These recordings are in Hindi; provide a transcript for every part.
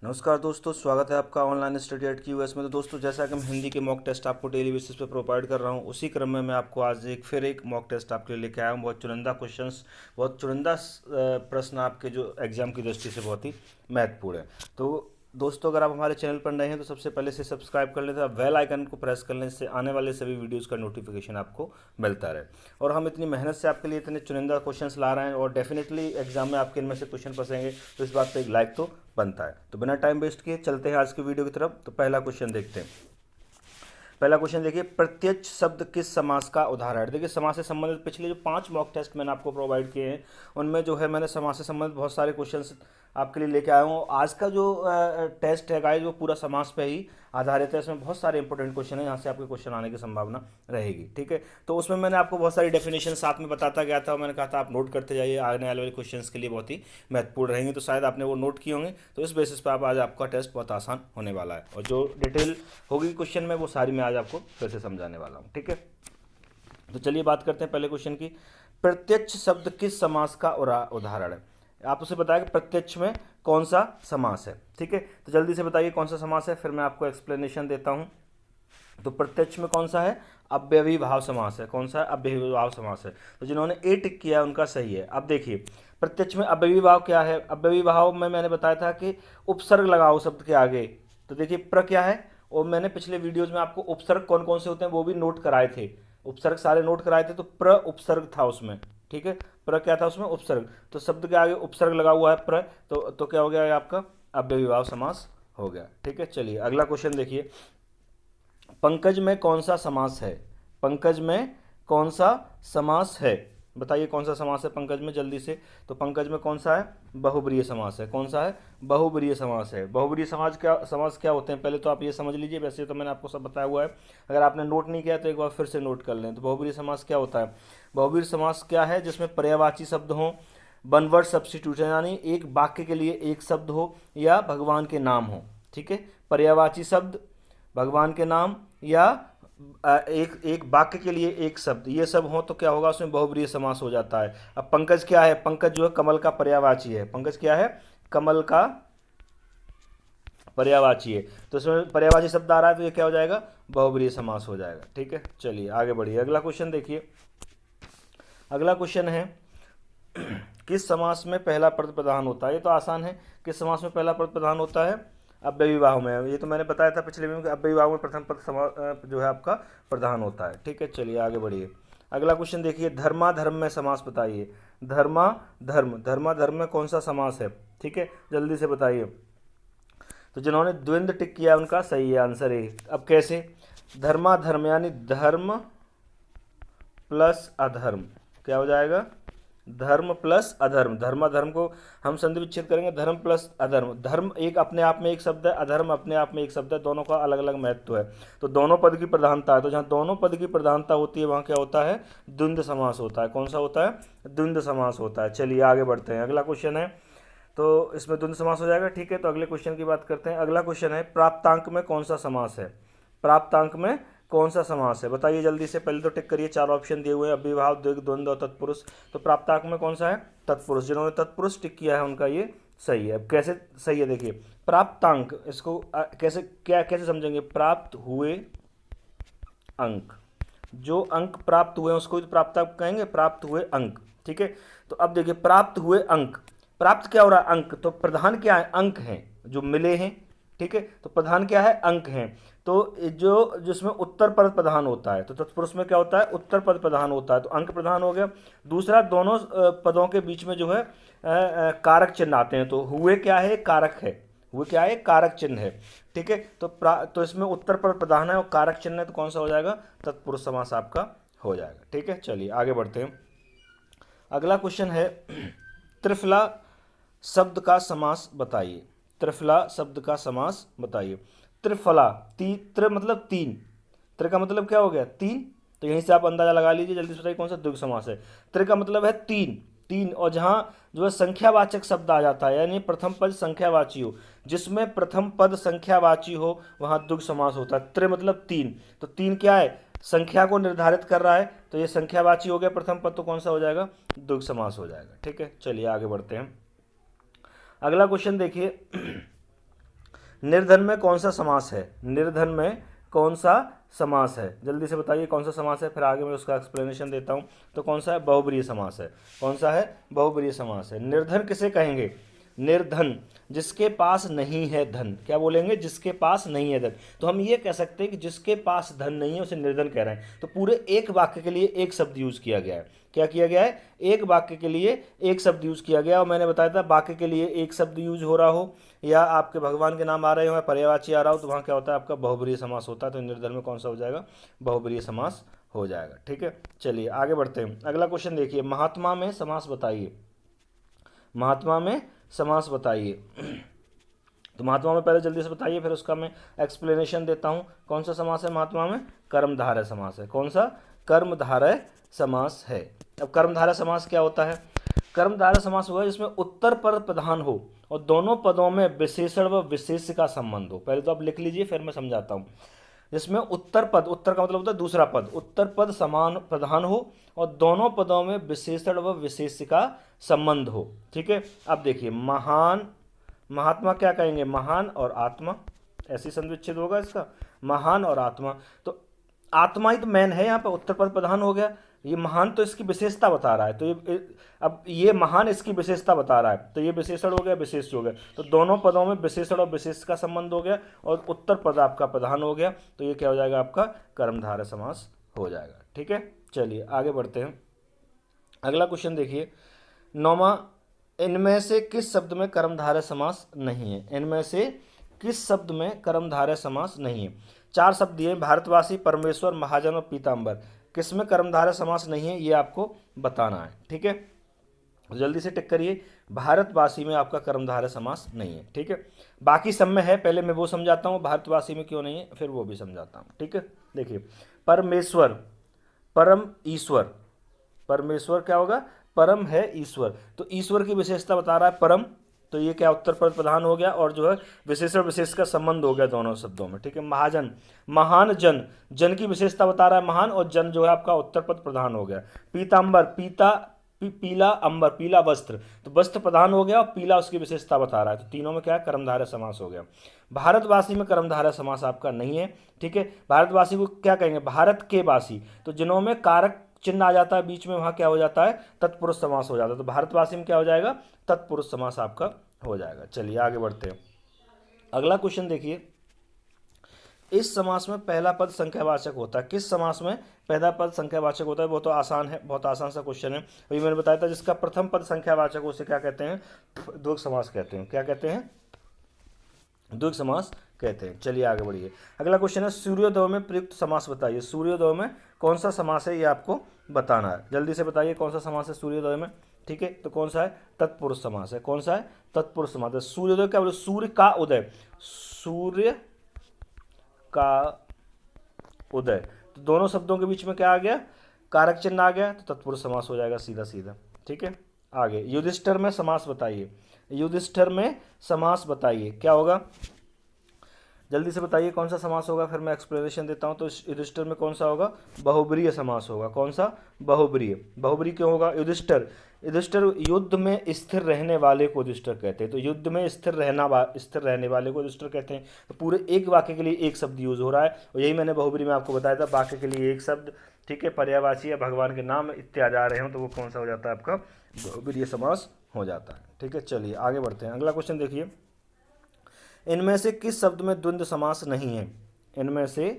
नमस्कार दोस्तों, स्वागत है आपका ऑनलाइन स्टडी एट QS में। तो दोस्तों, जैसा कि मैं हिंदी के मॉक टेस्ट आपको डेली बेसिस पे प्रोवाइड कर रहा हूं, उसी क्रम में मैं आपको आज एक मॉक टेस्ट आपके लिए लेके आया हूं। बहुत चुनिंदा क्वेश्चंस, बहुत चुनिंदा प्रश्न आपके जो एग्जाम की दृष्टि से बहुत ही महत्वपूर्ण है। तो दोस्तों, अगर आप हमारे चैनल पर नए हैं तो सबसे पहले से सब्सक्राइब कर लेते हैं, बेल आइकन को प्रेस कर लेने से आने वाले सभी वीडियोस का नोटिफिकेशन आपको मिलता रहे। और हम इतनी मेहनत से आपके लिए इतने चुनिंदा क्वेश्चंस ला रहे हैं और डेफिनेटली एग्जाम में आपके इनमें से क्वेश्चन फंसेंगे, तो इस बात पे एक लाइक तो बनता है। तो बिना टाइम वेस्ट किए चलते हैं आज की वीडियो की तरफ। तो पहला क्वेश्चन देखते हैं। पहला क्वेश्चन देखिए, प्रत्यक्ष शब्द किस समास का उदाहरण है। देखिए, समास से संबंधित पिछले जो 5 मॉक टेस्ट मैंने आपको प्रोवाइड किए हैं, उनमें जो है मैंने समास से संबंधित बहुत सारे क्वेश्चंस आपके लिए लेके आया हूँ। आज का जो टेस्ट है गाइस, वो पूरा समास पे ही आधारित है। इसमें बहुत सारे इंपॉर्टेंट क्वेश्चन हैं, यहाँ से आपके क्वेश्चन आने की संभावना रहेगी। ठीक है, तो उसमें मैंने आपको बहुत सारी डेफिनेशन साथ में बताता गया था। मैंने कहा था आप नोट करते जाइए, आने वाले क्वेश्चंस के लिए बहुत ही महत्वपूर्ण रहेंगे। तो शायद आपने वो नोट किए होंगे, तो इस बेसिस पर आज आपका टेस्ट बहुत आसान होने वाला है। और जो डिटेल होगी क्वेश्चन में, वो सारी मैं आज आपको फिर से समझाने वाला हूँ। ठीक है, तो चलिए बात करते हैं पहले क्वेश्चन की। प्रत्यक्ष शब्द किस समास का उदाहरण है। आप उसे बताया कि प्रत्यक्ष में कौन सा समास है। ठीक है, तो जल्दी से बताइए कौन सा समास है, फिर मैं आपको एक्सप्लेनेशन देता हूं। तो प्रत्यक्ष में कौन सा है, अव्ययी भाव समास है। कौन सा है, अव्ययी भाव समास है। तो जिन्होंने ए टिक किया है उनका सही है। अब देखिए, प्रत्यक्ष में अव्ययी भाव क्या है। अव्ययी भाव में मैंने बताया था कि उपसर्ग लगाओ शब्द के आगे। तो देखिए, प्र क्या है, और मैंने पिछले वीडियोज में आपको उपसर्ग कौन कौन से होते हैं वो भी नोट कराए थे। उपसर्ग सारे नोट कराए थे। तो प्र उपसर्ग था उसमें। ठीक है, प्र क्या था उसमें, उपसर्ग। तो शब्द के आगे उपसर्ग लगा हुआ है प्र, तो क्या हो गया आपका, अव्ययी भाव समास हो गया। ठीक है, चलिए अगला क्वेश्चन देखिए। पंकज में कौन सा समास है। पंकज में कौन सा समास है, बताइए कौन सा समास है पंकज में, जल्दी से। तो पंकज में कौन सा है, बहुब्रीहि समास है। कौन सा है, बहुब्रीहि समास है। बहुब्रीहि समास क्या होते हैं, पहले तो आप ये समझ लीजिए। वैसे तो मैंने आपको सब बताया हुआ है, अगर आपने नोट नहीं किया तो एक बार फिर से नोट कर लें। तो बहुब्रीहि समास क्या होता है। बहुब्रीहि समास क्या है, जिसमें पर्यायवाची शब्द हो, वन वर्ड सब्स्टिट्यूशन, यानी एक वाक्य के लिए एक शब्द हो या भगवान के नाम हो। ठीक है, पर्यायवाची शब्द, भगवान के नाम, या एक एक वाक्य के लिए एक शब्द, ये सब हो तो क्या होगा, उसमें बहुब्रीहि समास हो जाता है। अब पंकज क्या है, पंकज जो है कमल का पर्यायवाची है। पंकज क्या है, कमल का पर्यायवाची है। तो इसमें पर्यायवाची शब्द आ रहा है, तो ये क्या हो जाएगा, बहुब्रीहि समास हो जाएगा। ठीक है, चलिए आगे बढ़िए। अगला क्वेश्चन देखिए। अगला क्वेश्चन है, किस समास में पहला पद प्रधान होता है। ये तो आसान है, किस समास में पहला पद प्रधान होता है, अव्ययी भाव में। ये तो मैंने बताया था पिछले में कि अव्ययी भाव में प्रथम पद जो है आपका प्रधान होता है। ठीक है, चलिए आगे बढ़िए। अगला क्वेश्चन देखिए, धर्माधर्म में समास बताइए। धर्माधर्म, धर्माधर्म में कौन सा समास है। ठीक है, जल्दी से बताइए। तो जिन्होंने द्वंद्व टिक किया उनका सही है, आंसर ए। अब कैसे, धर्माधर्म यानी धर्म प्लस अधर्म, क्या हो जाएगा, धर्म प्लस अधर्म। धर्माधर्म को हम संधि विच्छेद करेंगे, धर्म प्लस अधर्म। धर्म एक अपने आप में एक शब्द है, अधर्म अपने आप में एक शब्द है, दोनों का अलग अलग महत्व है। तो दोनों पद की प्रधानता है, तो जहाँ दोनों पद की प्रधानता होती है वहाँ क्या होता है, द्वंद्व समास होता है। कौन सा होता है, द्वंद्व समास होता है। चलिए आगे बढ़ते हैं। अगला क्वेश्चन है, तो इसमें द्वंद्व समास हो जाएगा। ठीक है, तो अगले क्वेश्चन की बात करते हैं। अगला क्वेश्चन है, प्राप्तांक में कौन सा समास है। प्राप्तांक में कौन सा समास है, बताइए जल्दी से। पहले तो टिक करिए, 4 ऑप्शन दिए हुए हैं, अव्ययीभाव, द्विग, द्वंद्व और तत्पुरुष। तो प्राप्तांक में कौन सा है, तत्पुरुष। जिन्होंने तत्पुरुष टिक किया है उनका ये सही है। अब कैसे सही है, देखिए प्राप्तांक, इसको कैसे क्या कैसे समझेंगे, प्राप्त हुए अंक, जो अंक प्राप्त हुए हैं उसको भी प्राप्तांक कहेंगे, प्राप्त हुए अंक। ठीक है, तो अब देखिए, प्राप्त हुए अंक, प्राप्त क्या हो रहा है, अंक। तो प्रधान क्या है, अंक हैं जो मिले हैं। ठीक है, तो प्रधान क्या है, अंक हैं। तो जो जिसमें उत्तर पद प्रधान होता है, तो तत्पुरुष में क्या होता है, उत्तर पद प्रधान होता है, तो अंक प्रधान हो गया। दूसरा, दोनों पदों के बीच में जो है कारक चिन्ह आते हैं। तो हुए क्या है, कारक है। हुए क्या है, कारक चिन्ह है। ठीक है, तो इसमें उत्तर पद प्रधान है और कारक चिन्ह है, तो कौन सा हो जाएगा, तत्पुरुष समास आपका हो जाएगा। ठीक है, चलिए आगे बढ़ते हैं। अगला क्वेश्चन है, त्रिफला शब्द का समास बताइए। त्रिफला शब्द का समास बताइए। त्रिफला, त्रि मतलब तीन, त्रि का मतलब क्या हो गया, तीन। तो यहीं से आप अंदाजा लगा लीजिए, जल्दी से बताइए कौन सा द्विगु समास है। त्रि का मतलब है तीन, तीन, और जहां जो है संख्यावाचक शब्द आ जाता है, यानी प्रथम पद संख्यावाची हो, जिसमें प्रथम पद संख्यावाची हो वहां द्विगु समास होता है। त्रि मतलब तीन, तो तीन क्या है, संख्या को निर्धारित कर रहा है, तो ये संख्यावाची हो गया प्रथम पद, तो कौन सा हो जाएगा, द्विगु समास हो जाएगा। ठीक है, चलिए आगे बढ़ते हैं। अगला क्वेश्चन देखिए। निर्धन में कौन सा समास है? निर्धन में कौन सा समास है? जल्दी से बताइए कौन सा समास है, फिर आगे मैं उसका एक्सप्लेनेशन देता हूँ। तो कौन सा है? बहुब्रीहि समास है। कौन सा है? बहुब्रीहि समास है। निर्धन किसे कहेंगे? निर्धन जिसके पास नहीं है धन। क्या बोलेंगे? जिसके पास नहीं है धन। तो हम ये कह सकते हैं कि जिसके पास धन नहीं है उसे निर्धन कह रहे हैं। तो पूरे एक वाक्य के लिए एक शब्द यूज किया गया है। क्या किया गया है? एक वाक्य के लिए एक शब्द यूज किया गया। और मैंने बताया था वाक्य के लिए एक शब्द यूज हो रहा हो या आपके भगवान के नाम आ रहे हो या पर्यायवाची आ रहा हो तो वहाँ क्या होता है? आपका बहुब्रीहि समास होता है। तो निर्धन में कौन सा हो जाएगा? बहुब्रीहि समास हो जाएगा। ठीक है, चलिए आगे बढ़ते हैं। अगला क्वेश्चन देखिए, महात्मा में समास बताइए। महात्मा में समास बताइए। तो महात्मा में पहले जल्दी से बताइए, फिर उसका मैं एक्सप्लेनेशन देता हूँ। कौन सा समास है महात्मा में? कर्मधारय समास है। कौन सा? कर्मधारय समास है। अब कर्मधारय समास क्या होता है? कर्मधारय समास हुआ जिसमें उत्तर पद प्रधान हो और दोनों पदों में विशेषण व विशेष्य का संबंध हो। पहले तो आप लिख लीजिए, फिर मैं समझाता हूँ। जिसमें उत्तर पद, उत्तर का मतलब होता है दूसरा पद, उत्तर पद समान प्रधान हो और दोनों पदों में विशेषण व विशेष्य का संबंध हो। ठीक है, अब देखिए महान, महात्मा क्या कहेंगे? महान और आत्मा, ऐसी संविच्छेद होगा इसका, महान और आत्मा। तो आत्मा ही तो मैन है यहाँ पर, उत्तर पद प्रधान हो गया। ये महान तो इसकी विशेषता बता रहा है, तो ये अब ये महान इसकी विशेषता बता रहा है, तो ये विशेषण हो गया, विशेष हो गया। तो दोनों पदों में विशेषण और विशेष का संबंध हो गया और उत्तर पद आपका प्रधान हो गया। तो ये क्या हो जाएगा? आपका कर्मधारय समास हो जाएगा। ठीक है, चलिए आगे बढ़ते हैं। अगला क्वेश्चन देखिए, 9वां, इनमें से किस शब्द में कर्मधारय समास नहीं है? इनमें से किस शब्द में कर्मधारय समास नहीं है? 4 शब्द दिए, भारतवासी, परमेश्वर, महाजन और पीताम्बर। किस में कर्मधारय समास नहीं है ये आपको बताना है। ठीक है, जल्दी से टिक करिए। भारतवासी में आपका कर्मधारय समास नहीं है। ठीक है, बाकी सब में है। पहले मैं वो समझाता हूँ भारतवासी में क्यों नहीं है, फिर वो भी समझाता हूँ। ठीक है, देखिए परमेश्वर, परम ईश्वर, परमेश्वर क्या होगा? परम है ईश्वर। तो ईश्वर की विशेषता बता रहा है परम, तो ये क्या उत्तर पद प्रधान हो गया और जो है विशेषण विशेष का संबंध हो गया दोनों शब्दों में। ठीक है, महाजन, महान जन, जन की विशेषता बता रहा है महान और जन जो है आपका उत्तर पद प्रधान हो गया। पीताम्बर, पीता पीला, अंबर पीला वस्त्र, तो वस्त्र प्रधान हो गया और पीला उसकी विशेषता बता रहा है। तो तीनों में क्या है? कर्मधारय समास हो गया। भारतवासी में कर्मधारय समास आपका नहीं है। ठीक है, भारतवासी को क्या कहेंगे? भारत के वासी, तो जिन्हों में कारक चिन्ह आ जाता है बीच में वहां क्या हो जाता है? तत्पुरुष समास हो जाता है। तो भारतवासी में क्या हो जाएगा? तत्पुरुष समास आपका हो जाएगा। चलिए आगे बढ़ते हैं। अगला क्वेश्चन देखिए, इस समास में पहला पद संख्यावाचक होता है। किस समास में पहला पद संख्यावाचक होता है? वो तो आसान है, बहुत आसान सा क्वेश्चन है। अभी मैंने बताया था जिसका प्रथम पद संख्यावाचक हो उसे क्या कहते हैं? द्वंद्व समास कहते हैं। क्या कहते हैं? द्वंद्व समास कहते हैं। चलिए आगे बढ़िए। अगला क्वेश्चन है, सूर्योदय में प्रयुक्त समास बताइए। सूर्योदय में कौन सा समास है ये आपको बताना है। जल्दी से बताइए कौन सा समास है सूर्योदय में। ठीक है, तो कौन सा है? तत्पुरुष समास है। कौन सा है? तत्पुरुष समास है। सूर्योदय क्या बोले? सूर्य का उदय, सूर्य का उदय। तो दोनों शब्दों के बीच में क्या आ गया? कारक चिन्ह आ गया, तो तत्पुरुष समास हो जाएगा सीधा सीधा। ठीक है, आगे युधिष्ठिर में समास बताइए। युधिष्ठिर में समास बताइए, क्या होगा? जल्दी से बताइए कौन सा समास होगा, फिर मैं एक्सप्लेनेशन देता हूं। तो युधिष्ठिर में कौन सा होगा? बहुब्रीहि समास होगा। कौन सा? बहुब्रीहि। बहुब्रीहि क्यों होगा? युधिष्ठिर, युधिष्ठिर युद्ध में स्थिर रहने वाले को युधिष्ठिर कहते हैं। तो युद्ध में स्थिर रहने वाले को युधिष्ठिर कहते हैं। तो पूरे एक वाक्य के लिए एक शब्द यूज हो रहा है और यही मैंने बहुब्रीहि में आपको बताया था, वाक्य के लिए एक शब्द। ठीक है, पर्यायवाची या भगवान के नाम इत्यादि आ रहे हो तो वो कौन सा हो जाता है? आपका बहुब्रीहि समास हो जाता है। ठीक है, चलिए आगे बढ़ते हैं। अगला क्वेश्चन देखिए, इनमें से किस शब्द में द्वंद्व समास नहीं है? इनमें से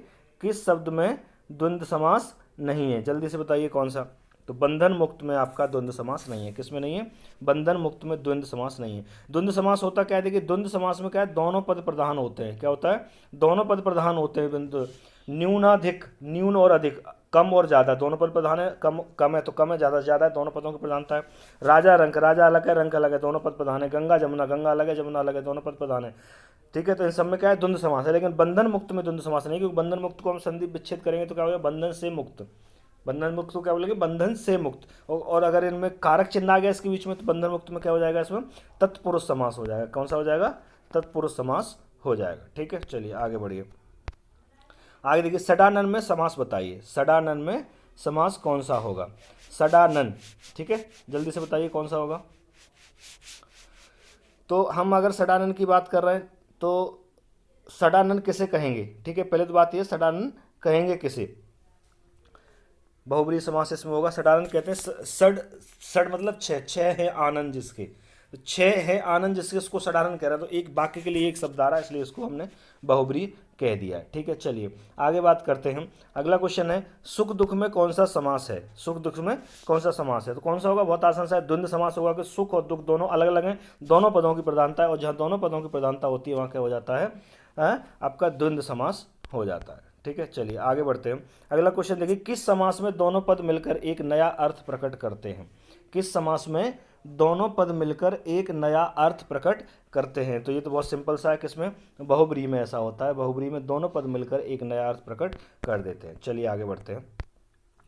किस शब्द में द्वंद्व समास नहीं है? जल्दी से बताइए कौन सा? तो बंधन मुक्त में आपका द्वंद्व समास नहीं है। किसमें नहीं है? बंधन मुक्त में द्वंद्व समास नहीं है। द्वंद्व समास होता क्या है? देखिए द्वंद्व समास में क्या है? दोनों पद प्रधान होते हैं। क्या होता है? दोनों पद प्रधान होते हैं। न्यूनाधिक, न्यून और अधिक, कम और ज़्यादा, दोनों पद प्रधान है। कम कम है तो कम है, ज़्यादा ज़्यादा है, दोनों पदों की प्रधानता है। राजा रंक, राजा अलग है, रंक अलग है, दोनों पद प्रधान है। गंगा जमुना, गंगा अलग है, जमुना अलग है, दोनों पद प्रधान है। ठीक है, तो इन सब में क्या है? द्वंद्व समास है। लेकिन बंधन मुक्त में द्वंद्व समास नहीं, क्योंकि बंधन मुक्त को हम संधि विच्छेद करेंगे तो क्या होगा? बंधन से मुक्त। बंधन मुक्त को क्या बोलेंगे? बंधन से मुक्त। और अगर इनमें कारक चिन्ह आ गया इसके बीच में तो बंधन मुक्त में क्या हो जाएगा? इसमें तत्पुरुष समास हो जाएगा। कौन सा हो जाएगा? तत्पुरुष समास हो जाएगा। ठीक है, चलिए आगे बढ़िए। आगे देखिए, सडानन में समास बताइए। सडानन में समास कौन सा होगा? सडानन। ठीक है, जल्दी से बताइए कौन सा होगा? तो हम अगर सडानन की बात कर रहे हैं तो षडानन किसे कहेंगे, ठीक है, पहले तो बात ये षडानन कहेंगे किसे, बहुब्रीहि समास इसमें होगा। षडानन कहते हैं षड, षड मतलब छः, छः है आनंद जिसके, तो छः है आनंद जिसके, उसको षडानन कह रहा है। तो एक वाक्य के लिए एक शब्द आ रहा है, इसलिए इसको हमने बहुब्रीहि कह दिया है, ठीक है। चलिए आगे बात करते हैं। अगला क्वेश्चन है सुख दुख में कौन सा समास है, सुख दुख में कौन सा समास है, तो कौन सा होगा, बहुत आसान सा है, द्वंद्व समास होगा कि सुख और दुख दोनों अलग अलग हैं, दोनों पदों की प्रधानता है, और जहाँ दोनों पदों की प्रधानता होती है वहाँ क्या हो जाता है, आपका द्वंद्व समास हो जाता है, ठीक है। चलिए आगे बढ़ते हैं। अगला क्वेश्चन देखिए, किस समास में दोनों पद मिलकर एक नया अर्थ प्रकट करते हैं, किस समास में दोनों पद मिलकर एक नया अर्थ प्रकट करते हैं, तो ये तो बहुत सिंपल सा है, किसमें, बहुब्रीहि में ऐसा होता है, बहुब्रीहि में दोनों पद मिलकर एक नया अर्थ प्रकट कर देते हैं। चलिए आगे बढ़ते हैं।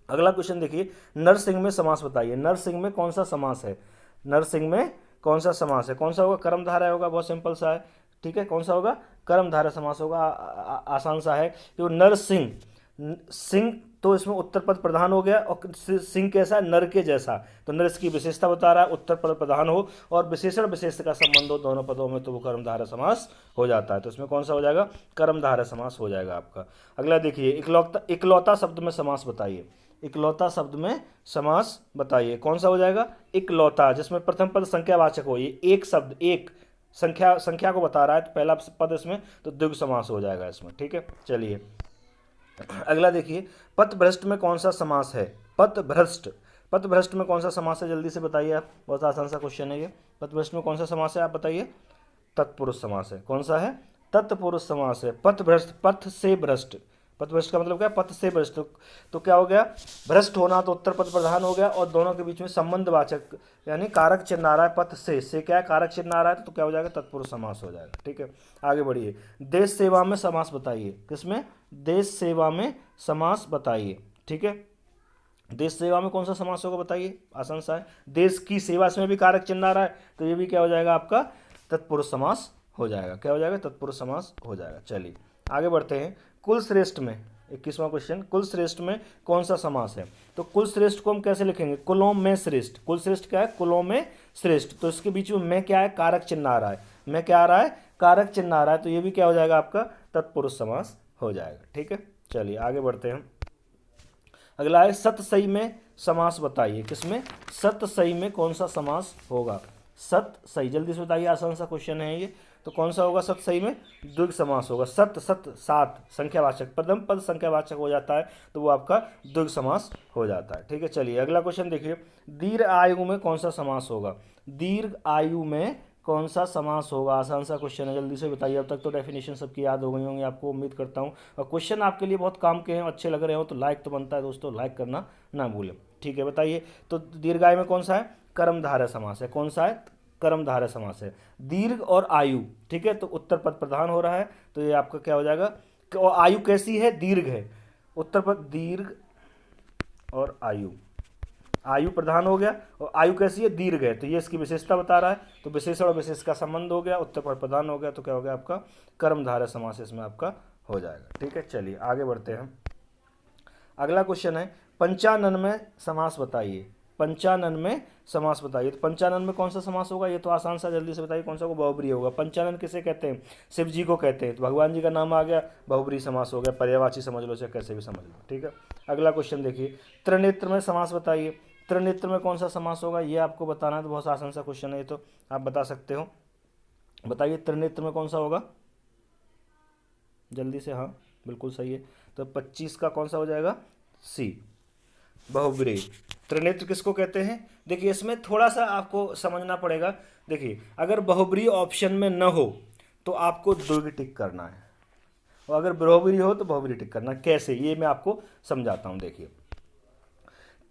अगला क्वेश्चन देखिए, नरसिंह में समास बताइए, नरसिंह में कौन सा समास है, नरसिंह में कौन सा समास है, कौन सा होगा, कर्मधारय होगा, बहुत सिंपल सा है, ठीक है, कौन सा होगा, कर्मधारय समास होगा, आसान सा है। तो नरसिंह, सिंह तो इसमें उत्तर पद प्रधान हो गया, और सिंह कैसा, नर के जैसा, तो नर इसकी विशेषता बता रहा है, उत्तर पद प्रधान हो और विशेषण विशेष का संबंध हो दोनों पदों में, तो वो कर्मधारय समास हो जाता है। तो इसमें कौन सा हो जाएगा, कर्मधारय समास हो जाएगा आपका। अगला देखिए, इकलौता, इकलौता शब्द में समास बताइए, इकलौता शब्द में समास बताइए, कौन सा हो जाएगा, इकलौता, जिसमें प्रथम पद संख्यावाचक हो, ये एक शब्द, एक संख्या, संख्या को बता रहा है, तो पहला पद इसमें तो द्विगु समास हो जाएगा इसमें, ठीक है। चलिए अगला देखिए, पथभ्रष्ट में कौन सा समास है, पथभ्रष्ट, पथभ्रष्ट में कौन सा समास है, जल्दी से बताइए आप, बहुत आसान सा क्वेश्चन है ये। पथभ्रष्ट में कौन सा समास है, आप बताइए, तत्पुरुष समास है, कौन सा है, तत्पुरुष समास है। पथभ्रष्ट, पथ से भ्रष्ट, पथभ्रष्ट का मतलब क्या है, पथ से भ्रष्ट, तो क्या हो गया, भ्रष्ट होना, तो उत्तर पद प्रधान हो गया, और दोनों के बीच में संबंधवाचक यानी कारक चिन्ह आ रहा है, पथ से क्या है, कारक चिन्ह आ रहा है, तो क्या हो जाएगा, तत्पुरुष समास हो जाएगा, ठीक है। आगे बढ़िए, देश सेवा में समास बताइए, किसमें, देश सेवा में समास बताइए, ठीक है। देश सेवा में कौन सा समास होगा बताइए, आसान सा है, देश की सेवा, इसमें भी कारक चिन्ह आ रहा है, तो ये भी क्या हो जाएगा आपका, तत्पुरुष समास हो जाएगा, क्या हो जाएगा, तत्पुरुष समास हो जाएगा। चलिए आगे बढ़ते हैं। कुल श्रेष्ठ में 21वां क्वेश्चन, कुल श्रेष्ठ में कौन सा समास है, तो कुल श्रेष्ठ को हम कैसे लिखेंगे, कुलों में श्रेष्ठ, कुल श्रेष्ठ क्या है, कुलों में श्रेष्ठ, तो इसके बीच में क्या है, कारक चिन्ह आ रहा है, मैं क्या आ रहा है, कारक चिन्ह आ रहा है, तो ये भी क्या हो जाएगा आपका, तत्पुरुष समास हो जाएगा, ठीक है। चलिए आगे बढ़ते हैं। अगला है सतसई में समास बताइए, किसमें, सतसई में कौन सा समास होगा, सतसई, जल्दी से बताइए, आसान सा क्वेश्चन है ये, तो कौन सा होगा सतसई में, द्विग समास होगा, सत, सत, सात, संख्यावाचक, प्रथम पद संख्यावाचक हो जाता है, तो वो आपका द्विग समास हो जाता है, ठीक है। चलिए अगला क्वेश्चन देखिए, दीर्घ आयु में कौन सा समास होगा, दीर्घ आयु में कौन सा समास होगा, आसान सा क्वेश्चन है, जल्दी से बताइए। अब तक तो डेफिनेशन सबकी याद हो गई होंगी आपको, उम्मीद करता हूँ, और क्वेश्चन आपके लिए बहुत काम के हैं, अच्छे लग रहे हो तो लाइक तो बनता है दोस्तों, लाइक करना ना भूलें, ठीक है। बताइए, तो दीर्घायु में कौन सा है, कर्मधारय समास है, कौन सा है, कर्मधारय समास है, दीर्घ और आयु, ठीक है, तो उत्तर पद प्रधान हो रहा है, तो ये आपका क्या हो जाएगा, और आयु कैसी है, दीर्घ है, उत्तर पद दीर्घ और आयु, आयु प्रधान हो गया, और आयु कैसी है, दीर्घ है, तो ये इसकी विशेषता बता रहा है, तो विशेषण और विशेष का संबंध हो गया, उत्तर पद प्रधान हो गया, तो क्या हो गया आपका, कर्मधारय समास इसमें आपका हो जाएगा, ठीक है। चलिए आगे बढ़ते हैं। अगला क्वेश्चन है, पंचानन में समास बताइए, पंचानन में समास बताइए, तो पंचानन में कौन सा समास होगा, ये तो आसान सा, जल्दी से बताइए, कौन सा होगा, बहुब्रीहि होगा। पंचानन किसे कहते हैं, शिव जी को कहते हैं, तो भगवान जी का नाम आ गया, बहुब्रीहि समास हो गया, पर्यायवाची समझ लो, चाहे कैसे भी समझ लो, ठीक है। अगला क्वेश्चन देखिए, त्रिनेत्र में समास बताइए, त्रिनेत्र में कौन सा समास होगा, ये आपको बताना है, तो बहुत आसान सा क्वेश्चन है ये, तो आप बता सकते हो, बताइए त्रिनेत्र में कौन सा होगा, जल्दी से, हाँ बिल्कुल सही है, तो 25 का कौन सा हो जाएगा, सी, बहुब्रीहि। त्रिनेत्र किसको कहते हैं, देखिए इसमें थोड़ा सा आपको समझना पड़ेगा, देखिए अगर बहुब्रीहि ऑप्शन में न हो तो आपको द्विग टिक करना है, और अगर बहुब्रीहि हो तो बहुब्रीहि टिक करना, कैसे, ये मैं आपको समझाता हूँ। देखिए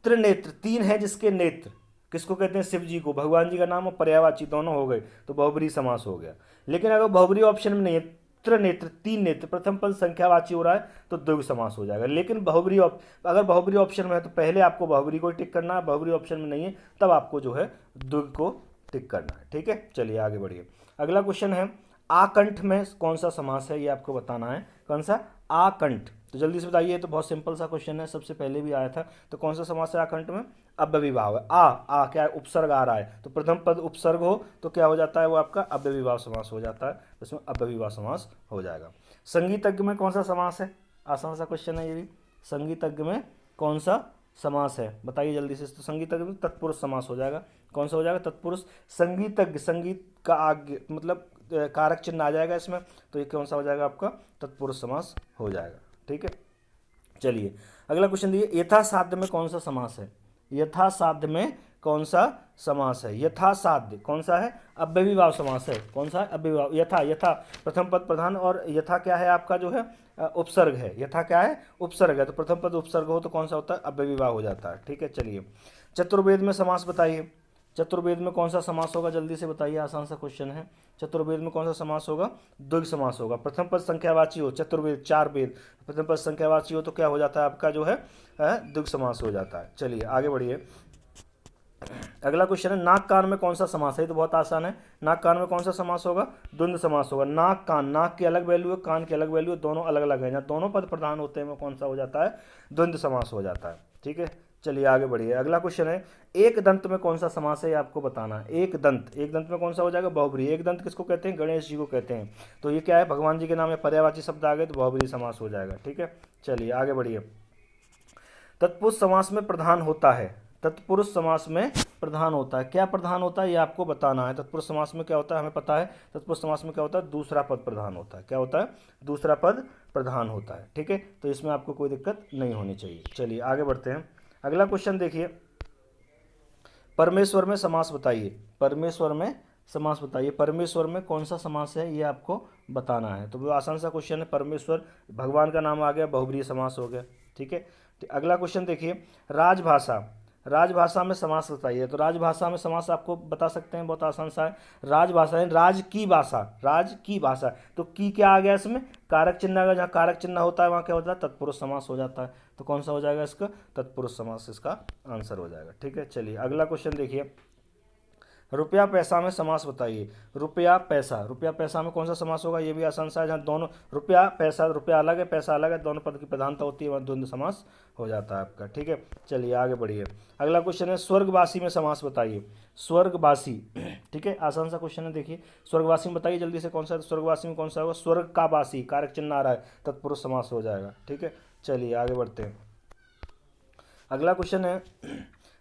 त्रिनेत्र, तीन है जिसके नेत्र, किसको कहते हैं, शिव जी को, भगवान जी का नाम और पर्यायवाची दोनों हो गए, तो बहुब्रीहि समास हो गया। लेकिन अगर बहुब्रीहि ऑप्शन में नहीं है, त्रिनेत्र, तीन नेत्र, प्रथम पद संख्यावाची हो रहा है, तो द्विग समास हो जाएगा। लेकिन बहुब्रीहि अगर बहुब्रीहि ऑप्शन में है तो पहले आपको बहुब्रीहि को टिक करना है, बहुब्रीहि ऑप्शन में नहीं है तब आपको जो है द्विग को टिक करना है, ठीक है। चलिए आगे बढ़िए। अगला क्वेश्चन है, आकंठ में कौन सा समास है, ये आपको बताना है, कौन सा, आकंठ, तो जल्दी से बताइए, तो बहुत सिंपल सा क्वेश्चन है, सबसे पहले भी आया था, तो कौन सा समास है आकंठ में, अव्ययीभाव है। आ क्या है, उपसर्ग आ रहा है, तो प्रथम पद उपसर्ग हो तो क्या हो जाता है, वो आपका अव्ययीभाव समास हो जाता है, इसमें अव्ययीभाव समास हो जाएगा। संगीतज्ञ में कौन सा समास है, आसान सा क्वेश्चन है ये भी। संगीतज्ञ में कौन सा समास है, बताइए जल्दी से। तो संगीतज्ञ में तत्पुरुष समास हो जाएगा। कौन सा हो जाएगा, तत्पुरुष। संगीतज्ञ, संगीत का आगे मतलब कारक चिन्ह आ जाएगा इसमें, तो ये कौन सा हो जाएगा आपका, तत्पुरुष समास हो जाएगा। ठीक है, चलिए अगला क्वेश्चन देखिए, यथासाध्य में कौन सा समास है, यथासाध्य में कौन सा समास है। यथासाध्य कौन सा है, अव्ययीभाव समास है। कौन सा है, अव्ययीभाव। यथा, यथा प्रथम पद प्रधान, और यथा क्या है आपका जो है उपसर्ग है। यथा क्या है, उपसर्ग है, तो प्रथम पद उपसर्ग हो तो कौन सा होता है, अव्ययीभाव हो जाता है। ठीक है, चलिए चतुर्वेद में समास बताइए। चतुर्वेद में कौन सा समास होगा, जल्दी से बताइए, आसान सा क्वेश्चन है। चतुर्वेद में कौन सा समास होगा, द्विगु समास होगा। प्रथम पद संख्यावाची हो, चतुर्वेद 4 वेद, प्रथम पद संख्यावाची हो तो क्या हो जाता है आपका जो है द्विगु समास हो जाता है। चलिए आगे बढ़िए। अगला क्वेश्चन है, नाक कान में कौन सा समास है, ये तो बहुत आसान है। नाक कान में कौन सा समास होगा, द्वंद्व समास होगा। नाक कान, नाक की अलग वैल्यू है, कान की अलग वैल्यू है, दोनों अलग अलग है, जहाँ दोनों पद प्रधान होते हैं वो कौन सा हो जाता है, द्वंद्व समास हो जाता है। ठीक है, चलिए आगे बढ़िए। अगला क्वेश्चन है, एक दंत में कौन सा समास है, ये आपको बताना है। एक दंत, एक दंत में कौन सा हो जाएगा, बहुब्रीहि। एक दंत किसको कहते हैं, गणेश जी को कहते हैं, तो ये क्या है, भगवान जी के नाम में पर्यायवाची शब्द आ गए तो बहुब्रीहि समास हो जाएगा। ठीक है, चलिए आगे बढ़िए। तत्पुरुष समास में प्रधान होता है, तत्पुरुष समास में प्रधान होता है, क्या प्रधान होता है ये आपको बताना है। तत्पुरुष समास में क्या होता है हमें पता है, तत्पुरुष समास में क्या होता है, दूसरा पद प्रधान होता है। क्या होता है, दूसरा पद प्रधान होता है। ठीक है, तो इसमें आपको कोई दिक्कत नहीं होनी चाहिए। चलिए आगे बढ़ते हैं। अगला क्वेश्चन देखिए, परमेश्वर में समास बताइए। परमेश्वर में समास बताइए, परमेश्वर में कौन सा समास है ये आपको बताना है। तो वो आसान सा क्वेश्चन है, परमेश्वर भगवान का नाम आ गया, बहुब्रीहि समास हो गया। ठीक है, अगला क्वेश्चन देखिए, राजभाषा, राजभाषा में समास बताइए। तो राजभाषा में समास आपको बता सकते हैं, बहुत आसान सा है। राजभाषा है राज की भाषा, राज की भाषा, तो की क्या आ गया इसमें, कारक चिन्ह आ गया, जहाँ कारक चिन्ह होता है वहाँ क्या होता है, तत्पुरुष समास हो जाता है। तो कौन सा हो जाएगा इसका, तत्पुरुष समास इसका आंसर हो जाएगा। ठीक है, चलिए अगला क्वेश्चन देखिए, रुपया पैसा में समास बताइए। रुपया पैसा, रुपया पैसा में कौन सा समास होगा, ये भी आसान सा है, जहाँ दोनों रुपया पैसा, रुपया अलग है पैसा अलग है, दोनों पद की प्रधानता होती है, वहाँ द्वंद्व समास हो जाता है आपका। ठीक है, चलिए आगे बढ़िए। अगला क्वेश्चन है, स्वर्गवासी में समास बताइए। स्वर्गवासी, ठीक है, आसान सा क्वेश्चन है। देखिए स्वर्गवासी में बताइए जल्दी से कौन सा, स्वर्गवासी में कौन सा होगा, स्वर्ग का वासी, कारक चिन्ह आ रहा है, तत्पुरुष समास हो जाएगा। ठीक है, चलिए आगे बढ़ते हैं। अगला क्वेश्चन है,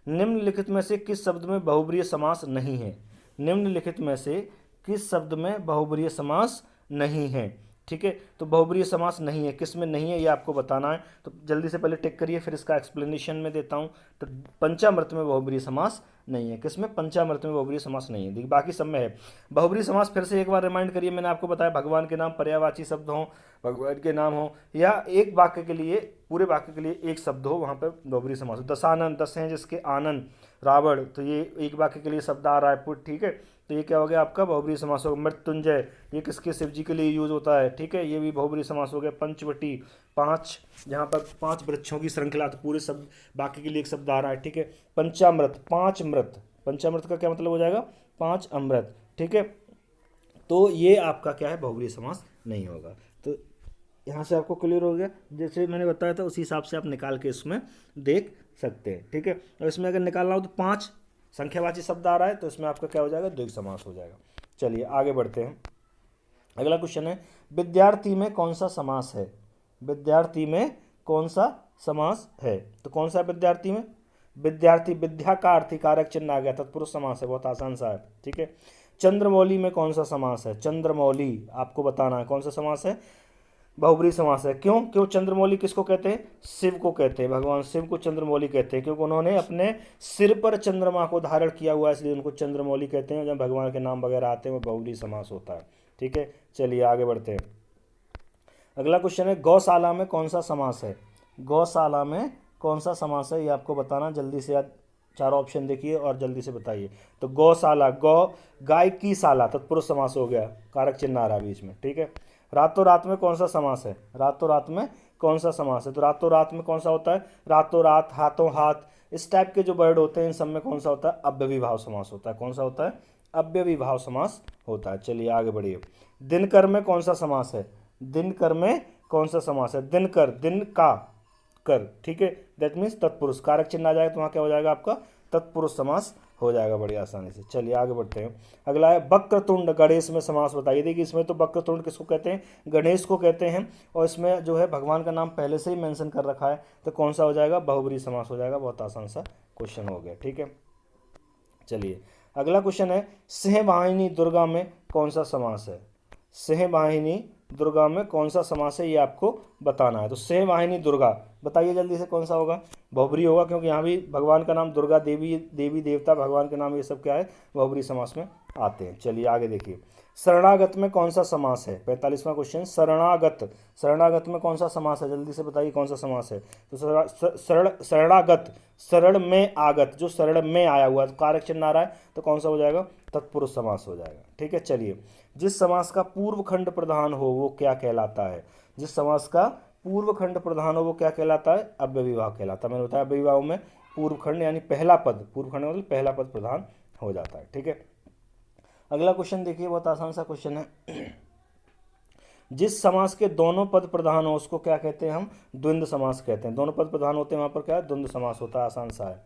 निम्नलिखित में से किस शब्द में बहुब्रीहि समास नहीं है। निम्नलिखित में से किस शब्द में बहुब्रीहि समास नहीं है। ठीक है, तो बहुब्रीहि समास नहीं है, किस में नहीं है ये आपको बताना है। तो जल्दी से पहले टिक करिए, फिर इसका एक्सप्लेनेशन में देता हूँ। तो पंचामृत में बहुब्रीहि समास नहीं है, किसमें, पंचामृत में बहुब्रीहि समास नहीं है। देखिए बाकी सब में है बहुब्रीहि समास। फिर से एक बार रिमाइंड करिए, मैंने आपको बताया भगवान के नाम पर्यायवाची शब्द हों, भगवान के नाम हो, या एक वाक्य के लिए, पूरे वाक्य के लिए एक शब्द हो, वहाँ पर बहुब्रीहि समास हो। दशानन, दस हैं जिसके आनंद, रावण, तो ये एक वाक्य के लिए शब्द आ रहा है। ठीक है, तो ये क्या हो गया आपका बहुब्रीहि समास होगा। मृत्युंजय, ये किसके, शिव जी के लिए यूज होता है। ठीक है, ये भी बहुब्रीहि समास हो गया। पंचवटी, 5, जहाँ पर 5 वृक्षों की श्रृंखला, तो पूरे शब्द बाकी के लिए एक शब्द आ रहा है। ठीक है, पंचामृत, 5 अमृत, पंचामृत का क्या मतलब हो जाएगा, 5 अमृत। ठीक है, तो ये आपका क्या है, बहुब्रीहि समास नहीं होगा। तो यहाँ से आपको क्लियर हो गया, जैसे मैंने बताया था उसी हिसाब से आप निकाल के इसमें देख सकते हैं। ठीक है, और इसमें अगर निकालना हो तो 5 संख्यावाची शब्द आ रहा है, तो इसमें आपका क्या हो जाएगा, द्विगु समास हो जाएगा। चलिए आगे बढ़ते हैं। अगला क्वेश्चन है, विद्यार्थी में कौन सा समास है। विद्यार्थी में कौन सा समास है, तो कौन सा विद्यार्थी में, विद्यार्थी, विद्या का अर्थी, कारक चिन्ह आ गया, तत्पुरुष समास है, बहुत आसान सा है। ठीक है, चंद्रमौली में कौन सा समास है। चंद्रमौली आपको बताना है कौन सा समास है, बहुब्रीहि समास है। क्यों, क्यों चंद्रमौली किसको कहते हैं, शिव को कहते हैं, भगवान शिव को चंद्रमौली कहते हैं, क्योंकि उन्होंने अपने सिर पर चंद्रमा को धारण किया हुआ है, इसलिए उनको चंद्रमौली कहते हैं। जब भगवान के नाम वगैरह आते हैं वो बहुब्रीहि समास होता है। ठीक है, चलिए आगे बढ़ते हैं। अगला क्वेश्चन है, गौशाला में कौन सा समास है। गौशाला में कौन सा समास है ये आपको बताना, जल्दी से याद, 4 ऑप्शन देखिए और जल्दी से बताइए। तो गौशाला, गौ, गाय की शाला, तत्पुरुष समास हो गया, कारक चिन्ह आ रहा है बीच में। ठीक है, रातों रात में कौन सा समास है। रातों रात में कौन सा समास है, तो रातों रात में कौन सा होता है, रातों रात, हाथों हाथ, इस टाइप के जो वर्ड होते हैं इन सब में कौन सा होता है, अव्ययीभाव समास होता है। कौन सा होता है, अव्ययीभाव समास होता है। चलिए आगे बढ़िए। दिनकर में कौन सा समास है। दिनकर में कौन सा समास है, दिनकर, दिन का, कर, ठीक है, दैट मीन्स तत्पुरुष, कारक चिन्ह आ जाएगा तो वहाँ क्या हो जाएगा आपका तत्पुरुष समास हो जाएगा बड़ी आसानी से। चलिए आगे बढ़ते हैं। अगला है वक्रतुंड गणेश में समास बताइए। देखिए इसमें तो वक्रतुंड किसको कहते हैं, गणेश को कहते हैं, और इसमें जो है भगवान का नाम पहले से ही मेंशन कर रखा है, तो कौन सा हो जाएगा, बहुब्रीहि समास हो जाएगा। बहुत आसान सा क्वेश्चन हो गया, ठीक है। चलिए अगला क्वेश्चन है सिंहवाहिनी दुर्गा में कौन सा समास है, सिंहवाहिनी दुर्गा में कौन सा समास है ये आपको बताना है। तो सिंहवाहिनी दुर्गा बताइए जल्दी से कौन सा होगा, बहुब्रीहि होगा, क्योंकि यहाँ भी भगवान का नाम दुर्गा देवी, देवी देवता भगवान के नाम ये सब क्या है, बहुब्रीहि समास में आते हैं। चलिए आगे देखिए शरणागत में कौन सा समास है, 45वां क्वेश्चन, शरणागत, शरणागत में कौन सा समास है, जल्दी से बताइए कौन सा समास है। तो शरणागत, शरण में आगत, जो शरण में आया हुआ है, कारक चिन्ह आ रहा है तो कौन सा हो जाएगा, तत्पुरुष समास हो जाएगा, ठीक है। चलिए जिस समास का पूर्व खंड प्रधान हो वो क्या कहलाता है, जिस समास का पूर्व खंड प्रधान हो वो क्या कहलाता है, अव्ययविभाव कहलाता है। मैंने बताया अव्ययविभाव में पूर्व खंड यानी पहला पद, पूर्व खंड मतलब पहला पद प्रधान हो जाता है, ठीक है। अगला क्वेश्चन देखिए बहुत आसान सा क्वेश्चन है, जिस समास के दोनों पद प्रधान हो उसको क्या कहते हैं हम, द्वंद्व समास कहते हैं। दोनों पद प्रधान होते हैं वहां पर क्या है, द्वंद्व समास होता है, आसान सा है।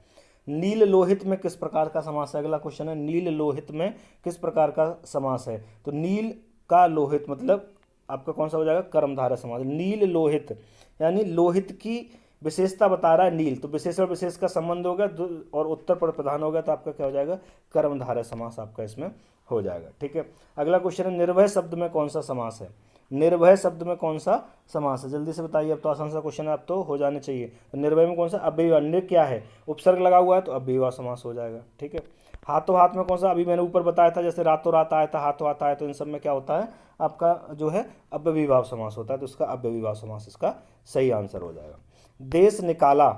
नील लोहित में किस प्रकार का समास है, अगला क्वेश्चन है नील लोहित में किस प्रकार का समास है। तो नील का लोहित मतलब आपका कौन सा हो जाएगा, कर्मधारय समास। नील लोहित यानी लोहित की विशेषता बता रहा है नील, तो विशेष और विशेष का संबंध हो गया और उत्तर पर प्रधान हो गया, तो आपका क्या हो जाएगा, कर्मधारय समास आपका इसमें हो जाएगा, ठीक है। अगला क्वेश्चन है निर्भय शब्द में कौन सा समास है, निर्भय शब्द में कौन सा समास है, जल्दी से बताइए। अब तो आसान सा क्वेश्चन है, अब तो हो जाने चाहिए। तो निर्भय में कौन सा, अव्ययविभाव, निर् क्या है, उपसर्ग लगा हुआ है तो अव्ययविभाव समास हो जाएगा, ठीक है। हाथों हाथ में कौन सा, अभी मैंने ऊपर बताया था जैसे रातों रात आया था, हाथों हाथ आया, तो इन सब में क्या होता है आपका जो है अव्ययविभाव समास होता है, तो इसका अव्ययविभाव समास इसका सही आंसर हो जाएगा। देश निकाला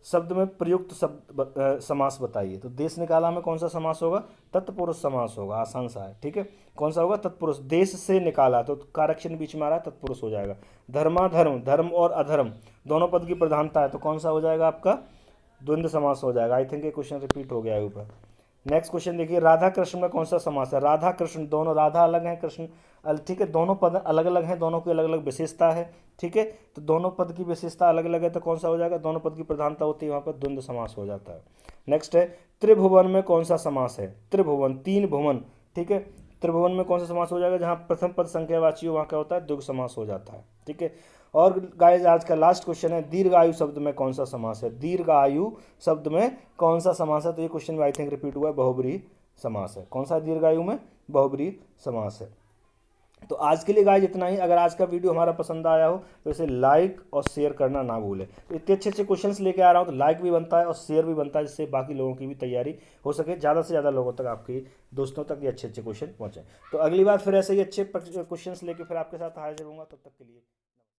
शब्द में प्रयुक्त शब्द समास बताइए। तो देश निकाला में कौन सा समास होगा, तत्पुरुष समास होगा, आसान सा है, ठीक है। कौन सा होगा, तत्पुरुष। देश से निकाला तो कारक चिन्ह बीच में आ रहा है, तत्पुरुष हो जाएगा। धर्माधर्म, धर्म और अधर्म दोनों पद की प्रधानता है, तो कौन सा हो जाएगा आपका, द्वंद्व समास हो जाएगा। आई थिंक ये क्वेश्चन रिपीट हो गया है ऊपर। नेक्स्ट क्वेश्चन देखिए राधा कृष्ण में कौन सा समास है, राधा कृष्ण, दोनों राधा अलग हैं, कृष्ण ठीक है, दोनों पद अलग अलग हैं, दोनों की अलग अलग विशेषता है, ठीक है। तो दोनों पद की विशेषता अलग अलग है, तो कौन सा हो जाएगा, दोनों पद की प्रधानता होती है वहाँ पर द्वंद्व समास हो जाता है। नेक्स्ट है त्रिभुवन में कौन सा समास है, त्रिभुवन, तीन भुवन, ठीक है। त्रिभुवन में कौन सा समास हो जाएगा, जहाँ प्रथम पद संख्यावाची हो वहाँ क्या होता है, द्विगु समास हो जाता है, ठीक है। और गाइस आज का लास्ट क्वेश्चन है दीर्घायु शब्द में कौन सा समास है, दीर्घायु शब्द में कौन सा समास है। तो ये क्वेश्चन में आई थिंक रिपीट हुआ है, बहुब्रीहि समास है। कौन सा दीर्घायु में, बहुब्रीहि समास है। तो आज के लिए गाइस इतना ही। अगर आज का वीडियो हमारा पसंद आया हो तो इसे लाइक और शेयर करना ना भूलें। तो इतने अच्छे अच्छे क्वेश्चंस लेके आ रहा हूँ तो लाइक भी बनता है और शेयर भी बनता है, जिससे बाकी लोगों की भी तैयारी हो सके, ज़्यादा से ज़्यादा लोगों तक, आपके दोस्तों तक ये अच्छे अच्छे क्वेश्चन पहुँचे। तो अगली बार फिर ऐसे ही अच्छे क्वेश्चंस लेके फिर आपके साथ हाजिर होऊंगा, तब तक के लिए।